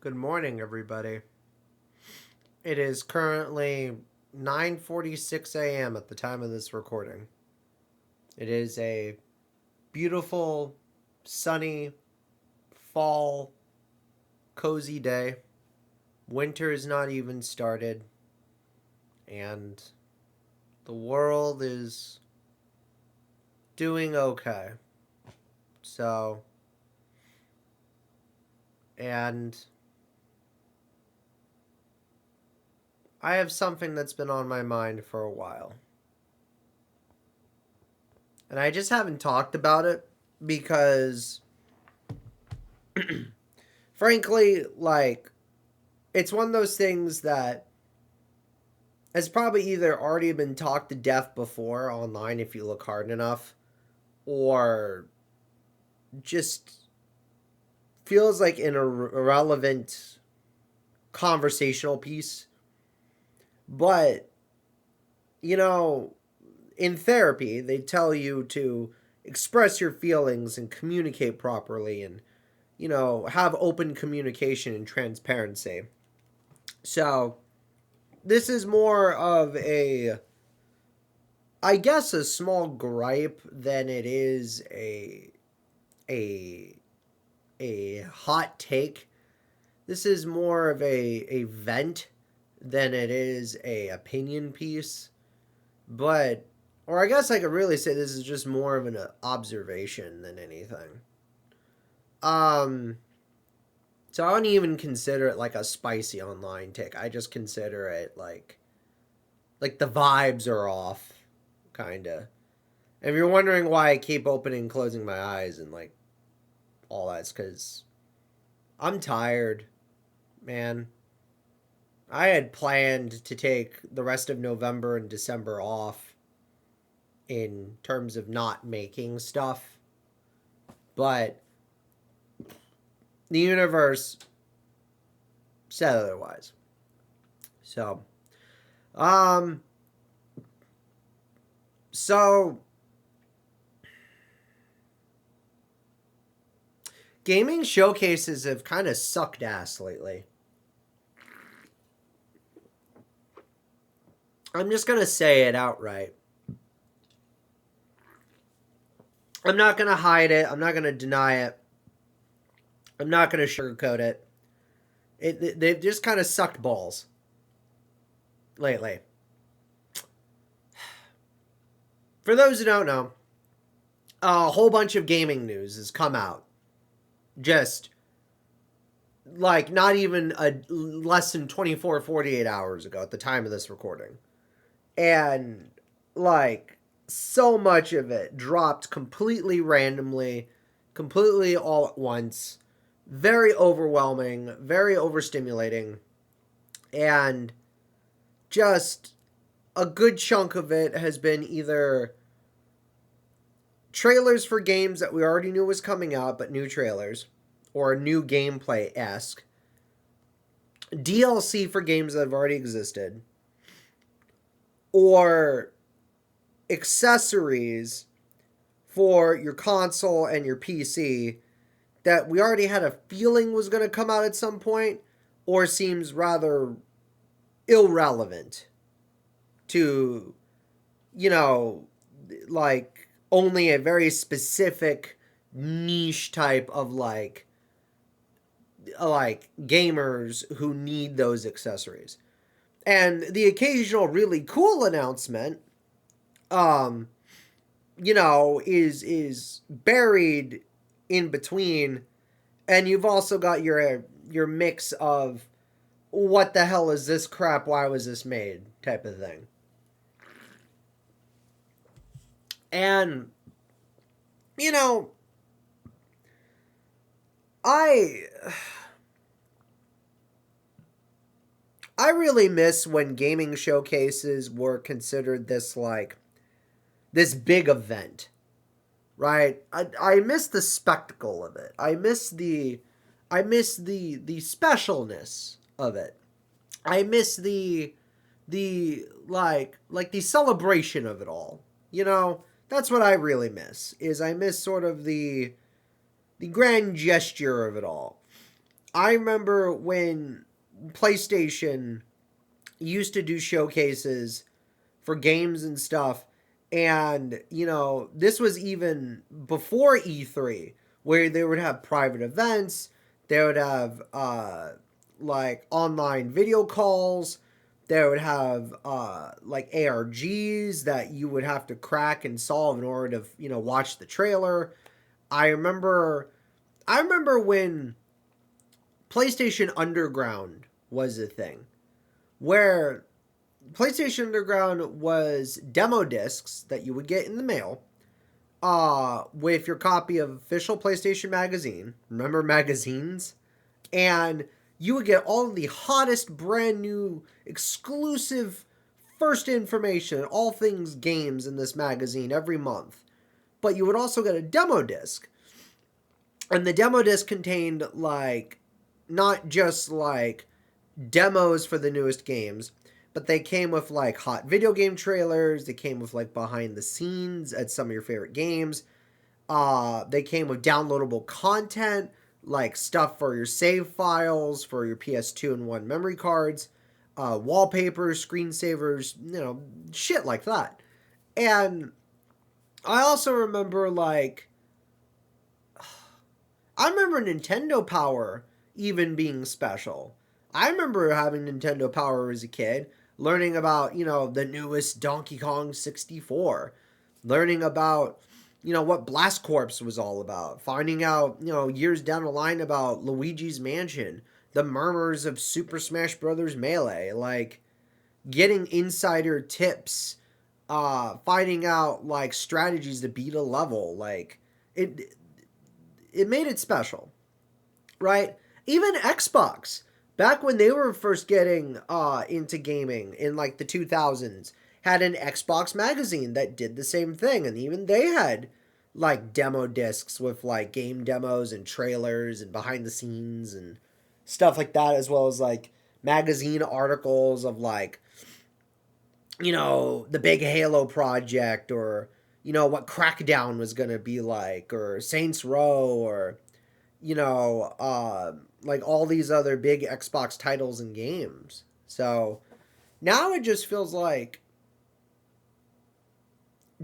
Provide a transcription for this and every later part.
Good morning, everybody. It is currently 9:46 a.m. at the time of this recording. It is a beautiful, sunny, fall, cozy day. Winter is not even started, and the world is doing okay. So, and I have something that's been on my mind for a while. And I just haven't talked about it because, frankly, it's one of those things that has probably either already been talked to death before online if you look hard enough, or just feels like an irrelevant conversational piece. But, you know, in therapy, they tell you to express your feelings and communicate properly and, have open communication and transparency. So, this is more of I guess a small gripe than it is a a hot take. This is more of a vent than it is a opinion piece. But or I guess I could really say this is just more of an observation than anything. Um so I wouldn't even consider it like a spicy online take. I just consider it like the vibes are off kind of. If you're wondering why I keep opening and closing my eyes and all that's because I'm tired, man. I had planned to take the rest of November and December off in terms of not making stuff, but the universe said otherwise. So, um, so gaming showcases have kind of sucked ass lately. I'm just gonna say it outright. I'm not gonna hide it. I'm not gonna deny it. I'm not gonna sugarcoat it. They've just kind of sucked balls lately. For those who don't know, a whole bunch of gaming news has come out. Just not even a less than 24, 48 hours ago at the time of this recording. And so much of it dropped completely randomly, completely all at once. Very overwhelming, very overstimulating, and just a good chunk of it has been either trailers for games that we already knew was coming out, but new trailers, or new gameplay esque, DLC for games that have already existed, or accessories for your console and your PC that we already had a feeling was going to come out at some point, or seems rather irrelevant to, you know, only a very specific niche type of gamers who need those accessories. And the occasional really cool announcement um is buried in between, and you've also got your mix of what the hell is this crap, why was this made type of thing. And you know I I really miss when gaming showcases were considered this big event, right? I miss the spectacle of it. I miss the specialness of it. I miss the the celebration of it all. That's what I really miss. Is I miss sort of the grand gesture of it all. I remember when PlayStation used to do showcases for games and stuff. And, this was even before E3, where they would have private events, they would have like online video calls, they would have like ARGs that you would have to crack and solve in order to, watch the trailer. I remember I remember when PlayStation Underground was a thing, where PlayStation Underground was demo discs that you would get in the mail with your copy of official PlayStation Magazine. Remember magazines? And you would get all of the hottest, brand new, exclusive, first information, all things games in this magazine every month. But you would also get a demo disc. And the demo disc contained, like, not just, like, demos for the newest games, but they came with like hot video game trailers. They came with like behind the scenes at some of your favorite games. They came with downloadable content, like stuff for your save files, for your PS2 and 1 memory cards, wallpapers, screensavers, shit like that. And I also remember I remember Nintendo Power even being special. I remember having Nintendo Power as a kid, learning about, the newest Donkey Kong 64, learning about, what Blast Corps was all about, finding out, years down the line about Luigi's Mansion, the murmurs of Super Smash Bros. Melee, like getting insider tips, finding out like strategies to beat a level, like it made it special, right? Even Xbox, back when they were first getting into gaming in like the 2000s, had an Xbox magazine that did the same thing. And even they had like demo discs with like game demos and trailers and behind the scenes and stuff like that, as well as like magazine articles of like, the big Halo project, or, what Crackdown was going to be like, or Saints Row, or, like all these other big Xbox titles and games. So now it just feels like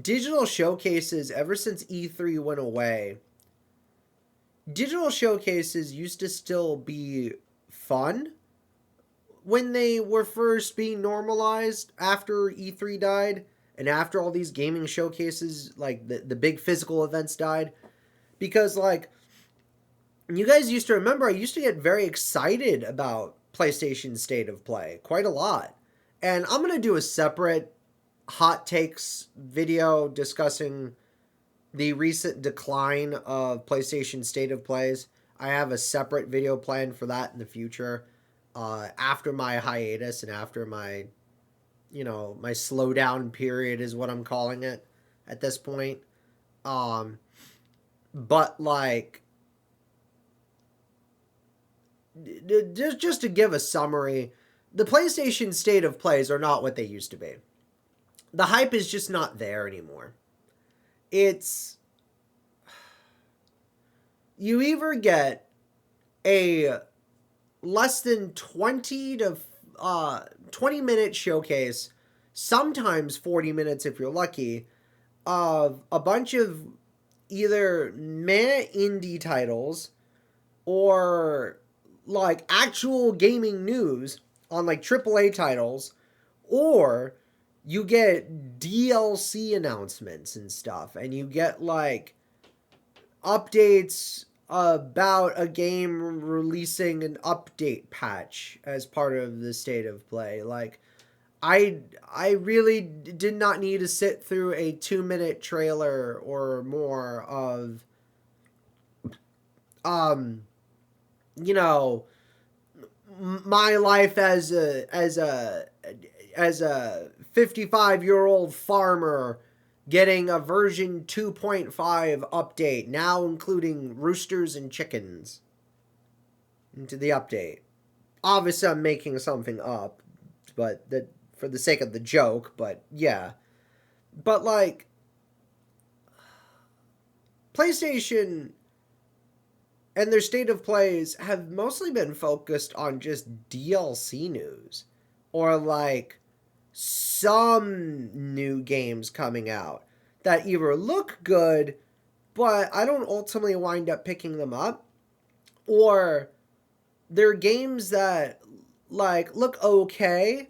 digital showcases, ever since E3 went away, digital showcases used to still be fun when they were first being normalized after E3 died and after all these gaming showcases, like the big physical events died. Because, like, you guys used to remember, I used to get very excited about PlayStation State of Play quite a lot. And I'm going to do a separate hot takes video discussing the recent decline of PlayStation State of Plays. I have a separate video planned for that in the future, after my hiatus and after my, my slowdown period is what I'm calling it at this point. But like, just to give a summary, the PlayStation State of Plays are not what they used to be. The hype is just not there anymore. It's, you either get a less than 20 minute showcase, sometimes 40 minutes if you're lucky, of a bunch of either meh indie titles or like actual gaming news on like AAA titles, or you get DLC announcements and stuff, and you get like updates about a game releasing an update patch as part of the State of Play. Like, I really did not need to sit through a 2-minute trailer or more of my life as a 55-year-old farmer getting a version 2.5 update, now including roosters and chickens into the update. Obviously, I'm making something up, but that for the sake of the joke, but yeah. But like, PlayStation And their state of plays have mostly been focused on just DLC news or like some new games coming out that either look good, but I don't ultimately wind up picking them up, or they're games that like look okay,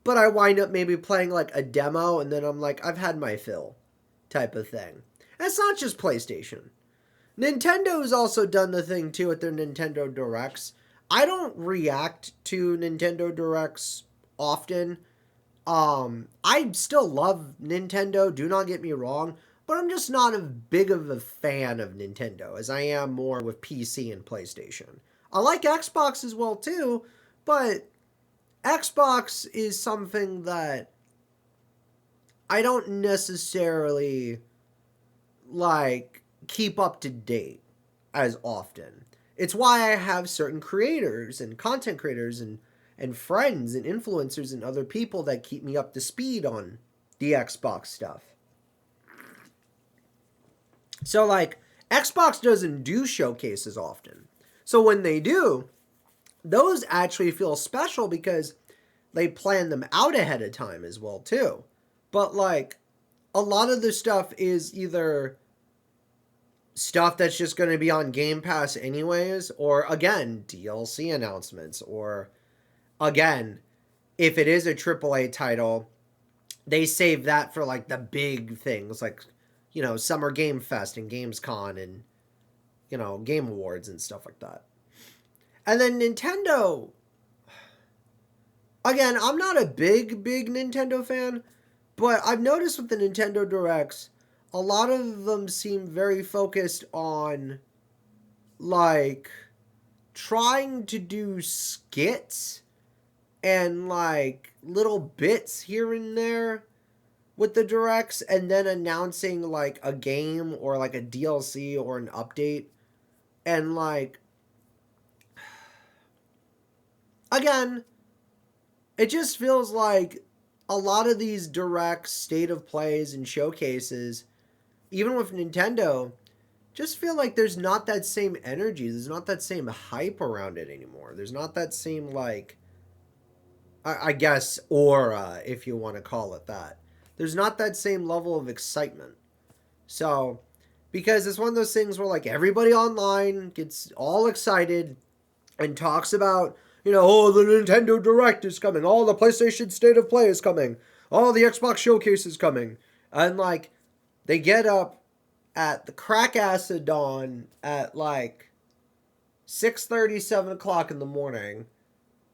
but I wind up maybe playing like a demo and then I'm like, I've had my fill type of thing. And it's not just PlayStation. Nintendo's also done the thing too with their Nintendo Directs. I don't react to Nintendo Directs often. I still love Nintendo, do not get me wrong, but I'm just not as big of a fan of Nintendo as I am more with PC and PlayStation. I like Xbox as well too, but Xbox is something that I don't necessarily like keep up to date as often. It's why I have certain creators and content creators and friends and influencers and other people that keep me up to speed on the Xbox stuff. So like Xbox doesn't do showcases often. So when they do, those actually feel special because they plan them out ahead of time as well too. But like a lot of the stuff is either stuff that's just going to be on Game Pass anyways, or again, DLC announcements, or again, if it is a AAA title, they save that for like the big things like, Summer Game Fest and Gamescom and, Game Awards and stuff like that. And then Nintendo, again, I'm not a big Nintendo fan, but I've noticed with the Nintendo Directs, a lot of them seem very focused on like trying to do skits and like little bits here and there with the directs and then announcing like a game or like a DLC or an update. And like again, it just feels like a lot of these direct state of plays and showcases, even with Nintendo, just feel like there's not that same energy. There's not that same hype around it anymore. There's not that same, like, I guess, aura, if you want to call it that. There's not that same level of excitement. So, because it's one of those things where, like, everybody online gets all excited and talks about, oh, the Nintendo Direct is coming. Oh, the PlayStation State of Play is coming. Oh, the Xbox Showcase is coming. And, like, they get up at the crack ass of dawn at like 6:30, 7 o'clock in the morning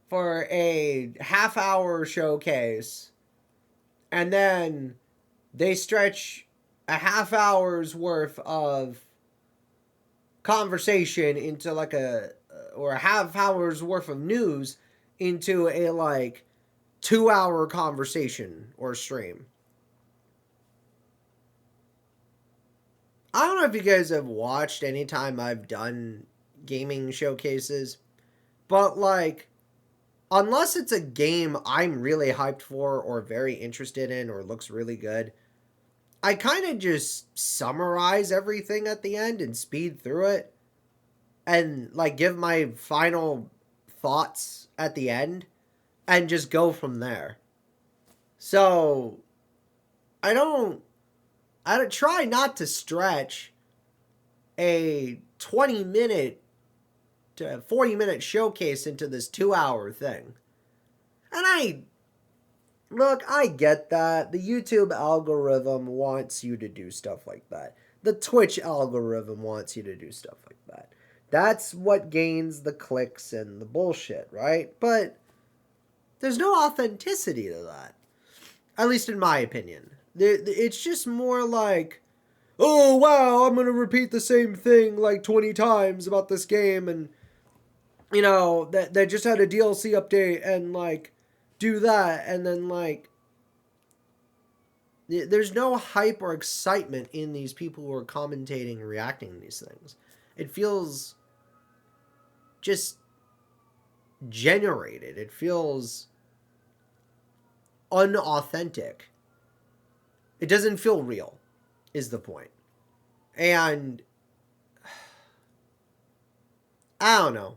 for a half hour showcase, and then they stretch a half hour's worth of conversation into like or a half hour's worth of news into a like 2 hour conversation or stream. I don't know if you guys have watched any time I've done gaming showcases, but like, unless it's a game I'm really hyped for or very interested in or looks really good, I kind of just summarize everything at the end and speed through it and like give my final thoughts at the end and just go from there. So I don't I try not to stretch a 20-minute to 40-minute showcase into this 2 hour thing. And I get that. The YouTube algorithm wants you to do stuff like that. The Twitch algorithm wants you to do stuff like that. That's what gains the clicks and the bullshit, right? But there's no authenticity to that. At least in my opinion. It's just more like, oh wow, I'm gonna repeat the same thing like 20 times about this game, and that they just had a DLC update and like do that, and then like there's no hype or excitement in these people who are commentating and reacting to these things. It feels just generated. It feels unauthentic. It doesn't feel real, is the point. And I don't know.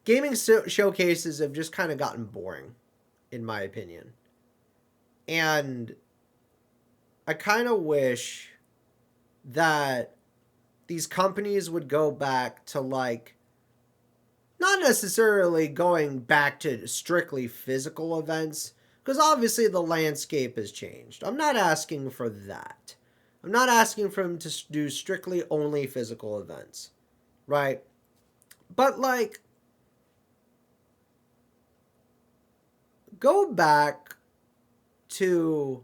Gaming showcases have just kind of gotten boring, in my opinion. And I kind of wish that these companies would go back to, like, not necessarily going back to strictly physical events, because obviously the landscape has changed. I'm not asking for that. I'm not asking for them to do strictly only physical events, right? But, like, go back to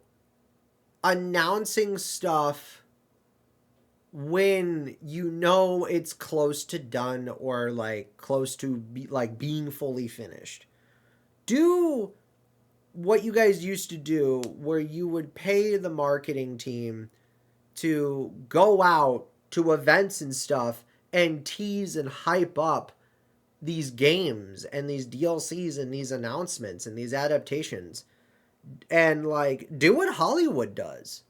announcing stuff when you know it's close to done or like close to being fully finished. Do what you guys used to do where you would pay the marketing team to go out to events and stuff and tease and hype up these games and these DLCs and these announcements and these adaptations, and like do what Hollywood does.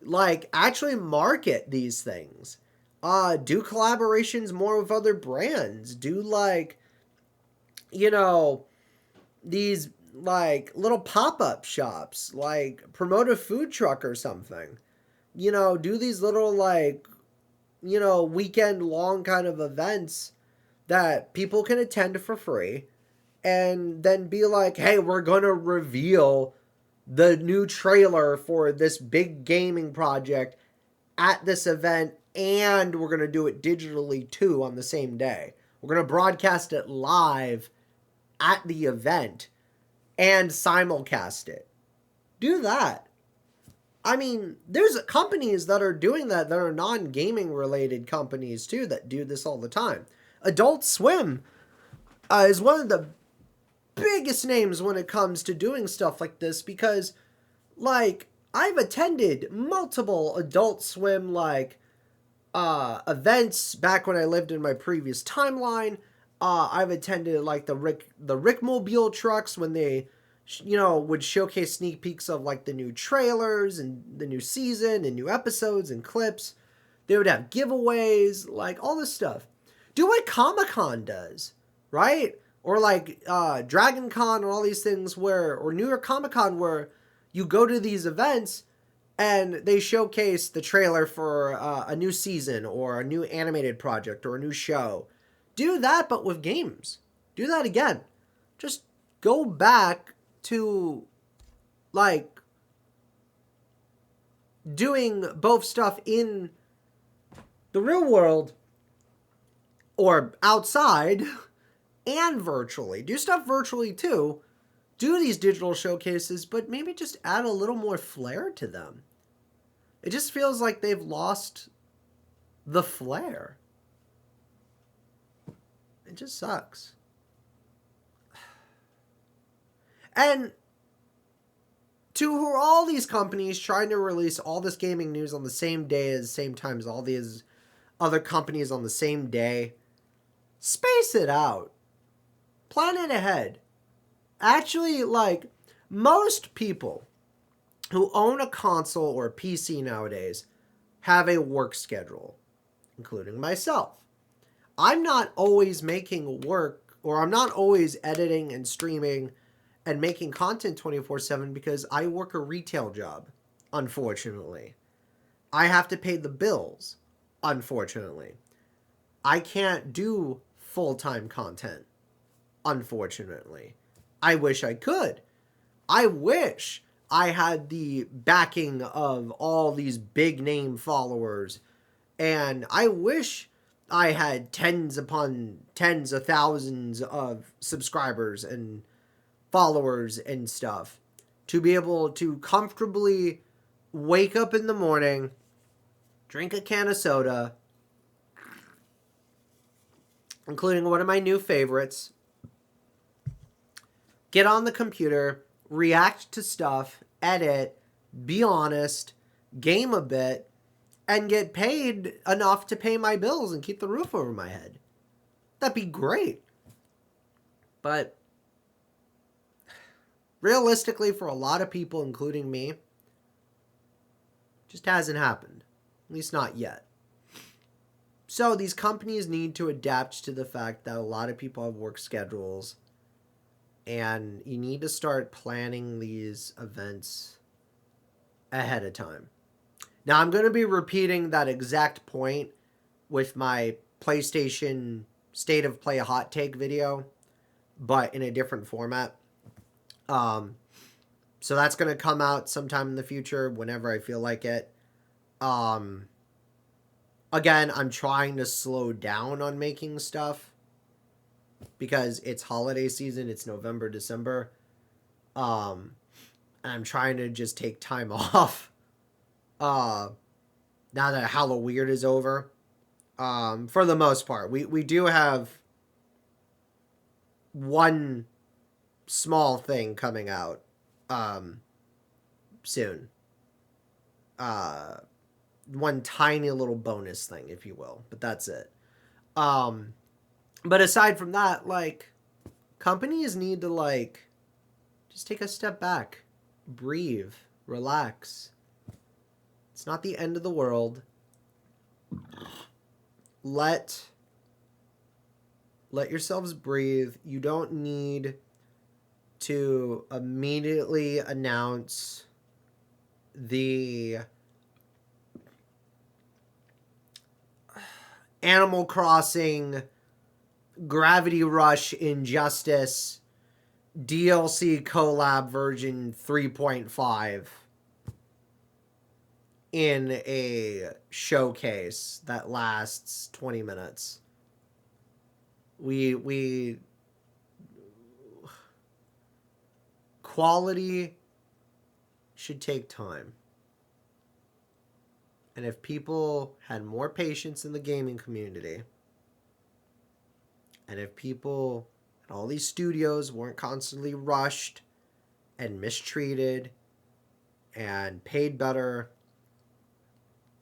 Like actually market these things. Do collaborations more with other brands. Do like, you know, these like little pop-up shops, like promote a food truck or something. You know, do these little like, you know, weekend long kind of events that people can attend for free, and then be like, hey, we're going to reveal the new trailer for this big gaming project at this event, and we're going to do it digitally too on the same day. We're going to broadcast it live at the event and simulcast it. Do that. I mean, there's companies that are doing that are non-gaming related companies too that do this all the time. Adult Swim is one of the biggest names when it comes to doing stuff like this, because like I've attended multiple Adult Swim like events back when I lived in my previous timeline. I've attended like the Rickmobile trucks when they would showcase sneak peeks of like the new trailers and the new season and new episodes and clips. They would have giveaways, like all this stuff. Do what Comic-Con does, right? Or like Dragon Con and all these things or New York Comic Con, where you go to these events and they showcase the trailer for a new season or a new animated project or a new show. Do that, but with games. Do that again. Just go back to like doing both stuff in the real world or outside and virtually. Do stuff virtually too. Do these digital showcases, but maybe just add a little more flair to them. It just feels like they've lost the flair. It just sucks. And to all these companies trying to release all this gaming news on the same day at the same time as all these other companies on the same day, space it out. Plan it ahead. Actually, like, most people who own a console or a PC nowadays have a work schedule, including myself. I'm not always making work, or I'm not always editing and streaming and making content 24/7 because I work a retail job, unfortunately. I have to pay the bills, unfortunately. I can't do full-time content, unfortunately. I wish I could. I wish I had the backing of all these big name followers, and I wish I had tens upon tens of thousands of subscribers and followers and stuff to be able to comfortably wake up in the morning, drink a can of soda, including one of my new favorites, get on the computer, react to stuff, edit, be honest, game a bit, and get paid enough to pay my bills and keep the roof over my head. That'd be great. But realistically, for a lot of people, including me, it just hasn't happened. At least not yet. So these companies need to adapt to the fact that a lot of people have work schedules, and you need to start planning these events ahead of time. Now, I'm going to be repeating that exact point with my PlayStation State of Play hot take video, but in a different format. So that's going to come out sometime in the future whenever I feel like it. Again, I'm trying to slow down on making stuff because it's holiday season. It's November, December. And I'm trying to just take time off. Now that Halloween is over. For the most part. We do have one small thing coming out soon. One tiny little bonus thing, if you will, but that's it. But aside from that, like, companies need to, like, just take a step back, breathe, relax. It's not the end of the world. Let yourselves breathe. You don't need to immediately announce the Animal Crossing, Gravity Rush, Injustice, DLC collab version 3.5 in a showcase that lasts 20 minutes. We quality should take time. And if people had more patience in the gaming community, and if people and all these studios weren't constantly rushed and mistreated and paid better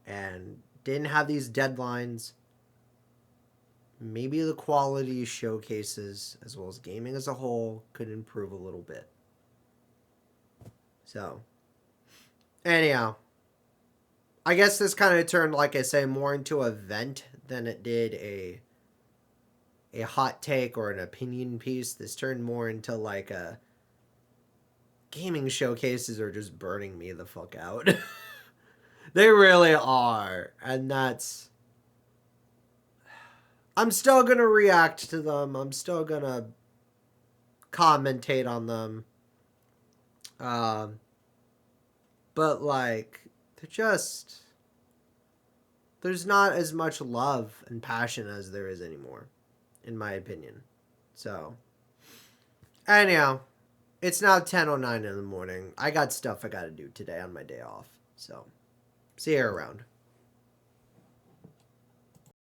and didn't have these deadlines, maybe the quality showcases as well as gaming as a whole could improve a little bit. So, anyhow, I guess this kind of turned, like I say, more into a vent than it did a hot take or an opinion piece. This turned more into like a gaming showcases are just burning me the fuck out. They really are. And that's... I'm still going to react to them. I'm still going to commentate on them. But, like, they're just... There's not as much love and passion as there is anymore, in my opinion. So, anyhow, it's now 10:09 in the morning. I got stuff I got to do today on my day off. So, see you around.